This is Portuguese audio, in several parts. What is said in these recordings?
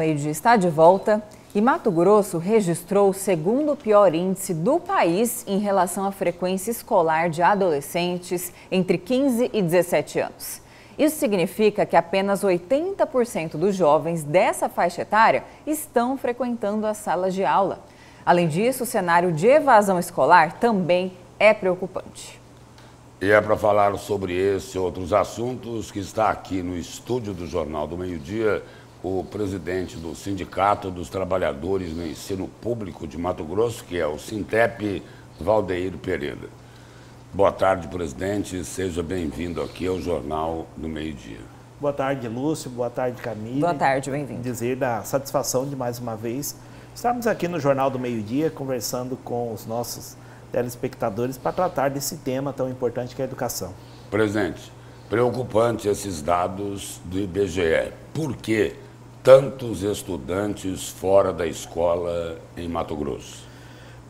Meio Dia está de volta e Mato Grosso registrou o segundo pior índice do país em relação à frequência escolar de adolescentes entre 15 e 17 anos. Isso significa que apenas 80% dos jovens dessa faixa etária estão frequentando as salas de aula. Além disso, o cenário de evasão escolar também é preocupante. E é para falar sobre esse e outros assuntos que está aqui no estúdio do Jornal do Meio Dia o presidente do Sindicato dos Trabalhadores no Ensino Público de Mato Grosso, que é o Sintep, Valdeir Pereira. Boa tarde, presidente. Seja bem-vindo aqui ao Jornal do Meio Dia. Boa tarde, Lúcio. Boa tarde, Camille. Boa tarde, bem-vindo. Dizer da satisfação de mais uma vez estarmos aqui no Jornal do Meio Dia conversando com os nossos telespectadores para tratar desse tema tão importante que é a educação. Presidente, preocupante esses dados do IBGE. Por que tantos estudantes fora da escola em Mato Grosso?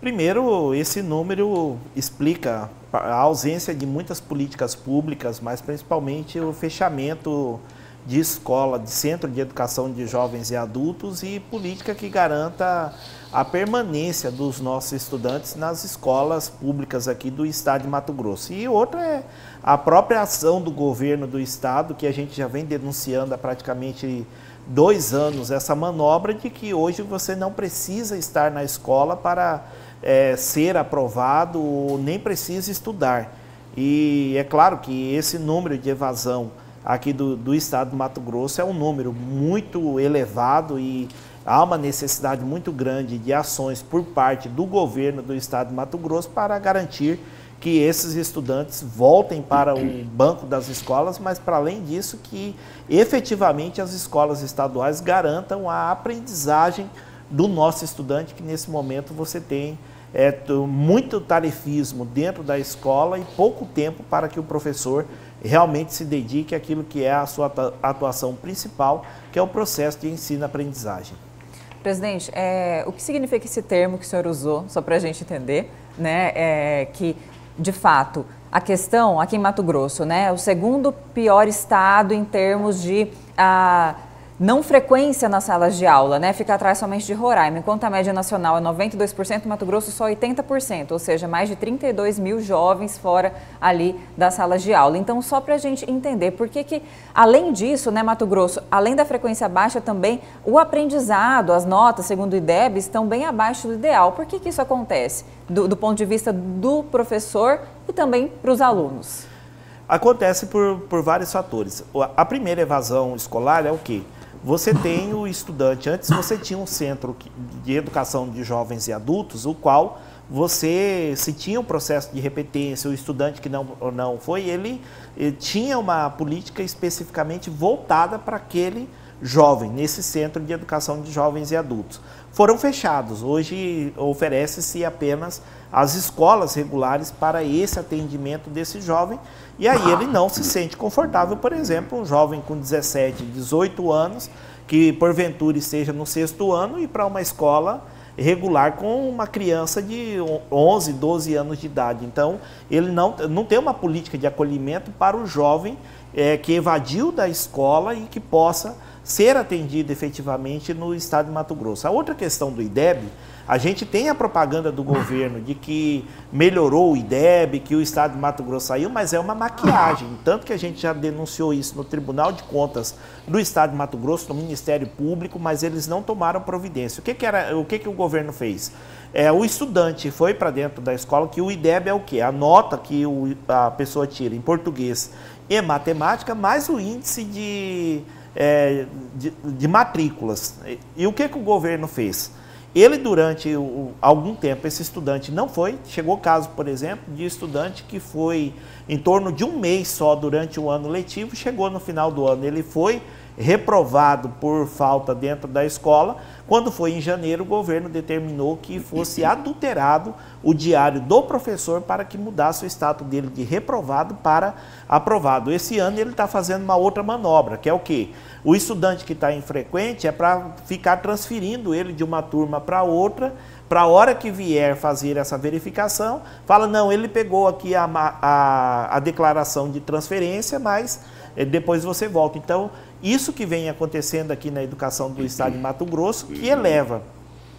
Primeiro, esse número explica a ausência de muitas políticas públicas, mas principalmente o fechamento de escola, de centro de educação de jovens e adultos e política que garanta a permanência dos nossos estudantes nas escolas públicas aqui do estado de Mato Grosso. E outra é a própria ação do governo do estado, que a gente já vem denunciando há praticamente 2 anos, essa manobra de que hoje você não precisa estar na escola para ser aprovado ou nem precisa estudar. E é claro que esse número de evasão aqui do estado do Mato Grosso é um número muito elevado e há uma necessidade muito grande de ações por parte do governo do estado de Mato Grosso para garantir que esses estudantes voltem para o banco das escolas, mas para além disso que efetivamente as escolas estaduais garantam a aprendizagem do nosso estudante, que nesse momento você tem muito tarefismo dentro da escola e pouco tempo para que o professor realmente se dedique àquilo que é a sua atuação principal, que é o processo de ensino-aprendizagem. Presidente, o que significa esse termo que o senhor usou, só para a gente entender, né, que de fato a questão aqui em Mato Grosso, né, o segundo pior estado em termos de não frequência nas salas de aula, né? Fica atrás somente de Roraima, enquanto a média nacional é 92%, Mato Grosso só 80%, ou seja, mais de 32 mil jovens fora ali das salas de aula. Então, só para a gente entender, por que além disso, né, Mato Grosso, além da frequência baixa também, o aprendizado, as notas, segundo o IDEB, estão bem abaixo do ideal. Por que isso acontece? Do ponto de vista do professor e também para os alunos? Acontece por vários fatores. A primeira evasão escolar é o quê? Você tem o estudante, antes você tinha um centro de educação de jovens e adultos, o qual você, se tinha um processo de repetência, o estudante que não foi, ele tinha uma política especificamente voltada para aquele jovem, nesse centro de educação de jovens e adultos. Foram fechados, hoje oferece-se apenas as escolas regulares para esse atendimento desse jovem, e aí ele não se sente confortável, por exemplo, um jovem com 17, 18 anos, que porventura esteja no 6º ano, e para uma escola regular com uma criança de 11, 12 anos de idade. Então, ele não tem uma política de acolhimento para o jovem que evadiu da escola e que possa ser atendido efetivamente no estado de Mato Grosso. A outra questão do IDEB, a gente tem a propaganda do governo de que melhorou o IDEB, que o estado de Mato Grosso saiu, mas é uma maquiagem. Tanto que a gente já denunciou isso no Tribunal de Contas do estado de Mato Grosso, no Ministério Público, mas eles não tomaram providência. O que o governo fez? O estudante foi para dentro da escola, que o IDEB é o quê? A nota que a pessoa tira em português e matemática, mais o índice de matrículas. E o que o governo fez? Ele, durante algum tempo, esse estudante não foi. Chegou caso, por exemplo, de estudante que foi em torno de um mês só durante o ano letivo, chegou no final do ano, ele foi reprovado por falta dentro da escola. Quando foi em janeiro, o governo determinou que fosse adulterado o diário do professor para que mudasse o status dele de reprovado para aprovado. Esse ano ele está fazendo uma outra manobra, que é o quê? O estudante que está infrequente é para ficar transferindo ele de uma turma para outra, para a hora que vier fazer essa verificação, fala, não, ele pegou aqui a declaração de transferência, mas depois você volta. Então, isso que vem acontecendo aqui na educação do estado de Mato Grosso, que eleva,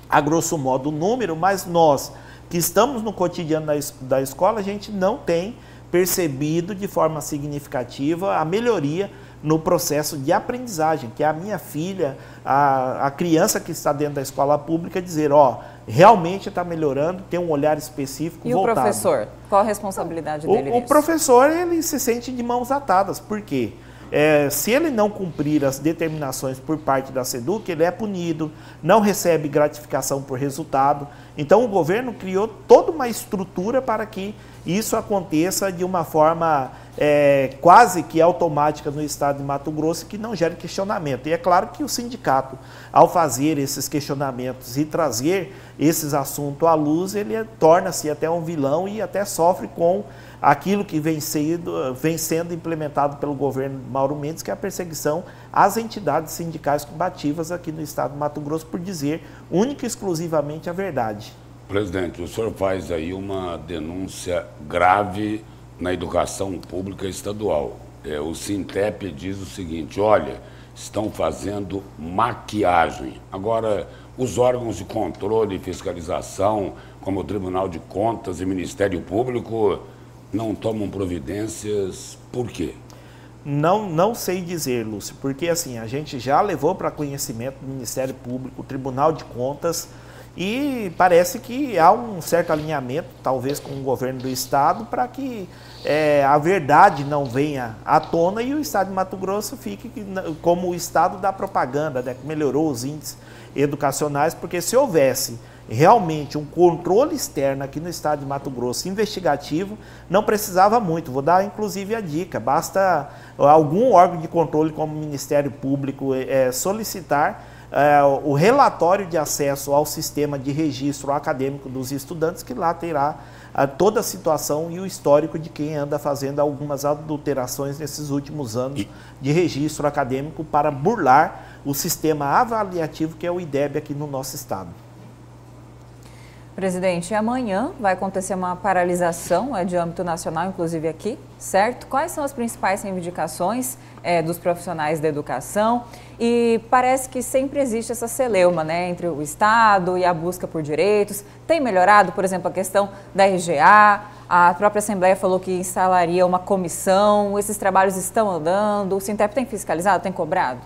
a grosso modo, o número, mas nós que estamos no cotidiano da escola, a gente não tem percebido de forma significativa a melhoria no processo de aprendizagem, que é a minha filha, a criança que está dentro da escola pública, dizer, realmente está melhorando, tem um olhar específico e voltado. E o professor? Qual a responsabilidade dele nisso? O professor, ele se sente de mãos atadas, por quê? Se ele não cumprir as determinações por parte da SEDUC, ele é punido, não recebe gratificação por resultado. Então, o governo criou toda uma estrutura para que isso aconteça de uma forma quase que automática no estado de Mato Grosso, que não gere questionamento. E é claro que o sindicato, ao fazer esses questionamentos e trazer esses assuntos à luz, ele torna-se até um vilão e até sofre com aquilo que vem sendo implementado pelo governo de Mauro Mendes, que é a perseguição às entidades sindicais combativas aqui no estado de Mato Grosso, por dizer única e exclusivamente a verdade. Presidente, o senhor faz aí uma denúncia grave na educação pública estadual. O Sintep diz o seguinte, olha, estão fazendo maquiagem. Agora, os órgãos de controle e fiscalização, como o Tribunal de Contas e Ministério Público, não tomam providências, por quê? Não sei dizer, Lúcio, porque assim, a gente já levou para conhecimento do Ministério Público, o Tribunal de Contas, e parece que há um certo alinhamento, talvez com o governo do estado, para que a verdade não venha à tona e o estado de Mato Grosso fique como o estado da propaganda, né, que melhorou os índices educacionais, porque se houvesse realmente um controle externo aqui no estado de Mato Grosso, investigativo, não precisava muito. Vou dar inclusive a dica, basta algum órgão de controle como o Ministério Público solicitar o relatório de acesso ao sistema de registro acadêmico dos estudantes, que lá terá toda a situação e o histórico de quem anda fazendo algumas adulterações nesses últimos anos de registro acadêmico para burlar o sistema avaliativo que é o IDEB aqui no nosso estado. Presidente, amanhã vai acontecer uma paralisação de âmbito nacional, inclusive aqui, certo? Quais são as principais reivindicações dos profissionais da educação? E parece que sempre existe essa celeuma, né, entre o Estado e a busca por direitos. Tem melhorado, por exemplo, a questão da RGA, a própria Assembleia falou que instalaria uma comissão, esses trabalhos estão andando, o Sintep tem fiscalizado, tem cobrado?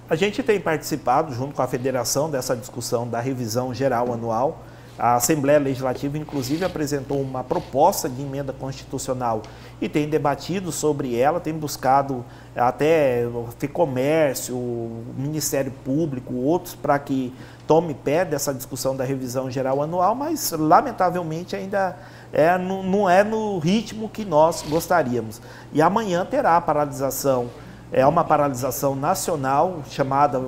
A gente tem participado, junto com a federação, dessa discussão da revisão geral anual. A Assembleia Legislativa, inclusive, apresentou uma proposta de emenda constitucional e tem debatido sobre ela, tem buscado até o FEComércio, o Ministério Público, outros, para que tome pé dessa discussão da revisão geral anual, mas, lamentavelmente, ainda não é no ritmo que nós gostaríamos. E amanhã terá a paralisação. É uma paralisação nacional chamada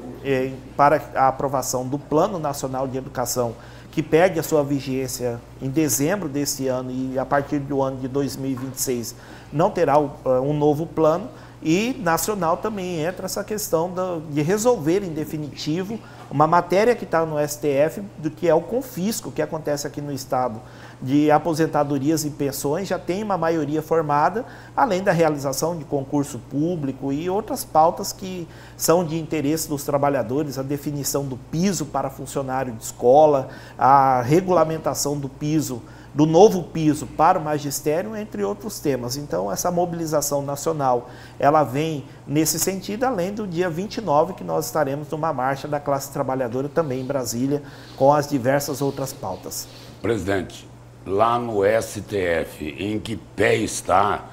para a aprovação do Plano Nacional de Educação, que perde a sua vigência em dezembro desse ano e a partir do ano de 2026 não terá um novo plano. E nacional também entra essa questão de resolver em definitivo uma matéria que está no STF, do que é o confisco que acontece aqui no estado de aposentadorias e pensões. Já tem uma maioria formada, além da realização de concurso público e outras pautas que são de interesse dos trabalhadores, a definição do piso para funcionário de escola, a regulamentação do piso, do novo piso para o magistério, entre outros temas. Então, essa mobilização nacional, ela vem nesse sentido, além do dia 29, que nós estaremos numa marcha da classe trabalhadora também em Brasília, com as diversas outras pautas. Presidente, lá no STF, em que pé está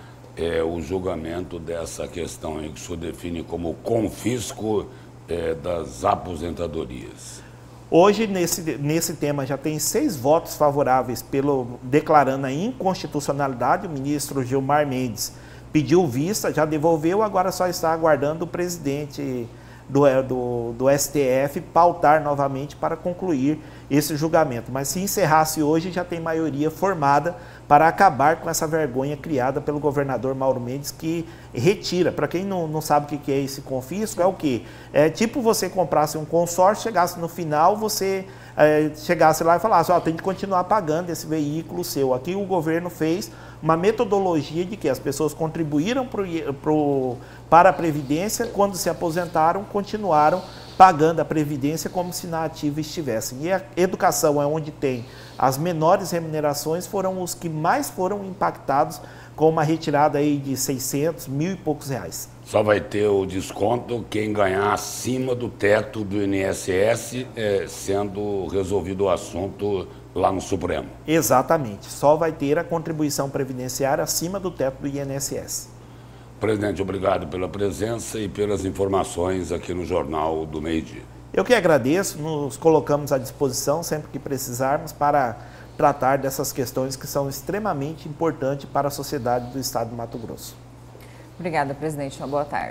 o julgamento dessa questão aí que o senhor define como confisco das aposentadorias? Hoje, nesse tema, já tem 6 votos favoráveis declarando a inconstitucionalidade. O ministro Gilmar Mendes pediu vista, já devolveu, agora só está aguardando o presidente do STF pautar novamente para concluir esse julgamento. Mas se encerrasse hoje, já tem maioria formada para acabar com essa vergonha criada pelo governador Mauro Mendes, que retira. Para quem não sabe o que é esse confisco, é o quê? É tipo você comprasse um consórcio, chegasse no final, você chegasse lá e falasse, tem que continuar pagando esse veículo seu. Aqui o governo fez uma metodologia de que as pessoas contribuíram para a Previdência, quando se aposentaram, continuaram pagando a Previdência como se na ativa estivessem. E a educação é onde tem as menores remunerações, foram os que mais foram impactados com uma retirada aí de 600, mil e poucos reais. Só vai ter o desconto quem ganhar acima do teto do INSS, sendo resolvido o assunto lá no Supremo. Exatamente. Só vai ter a contribuição previdenciária acima do teto do INSS. Presidente, obrigado pela presença e pelas informações aqui no Jornal do Meio-Dia. Eu que agradeço, nos colocamos à disposição sempre que precisarmos para tratar dessas questões que são extremamente importantes para a sociedade do Estado do Mato Grosso. Obrigada, presidente. Uma boa tarde.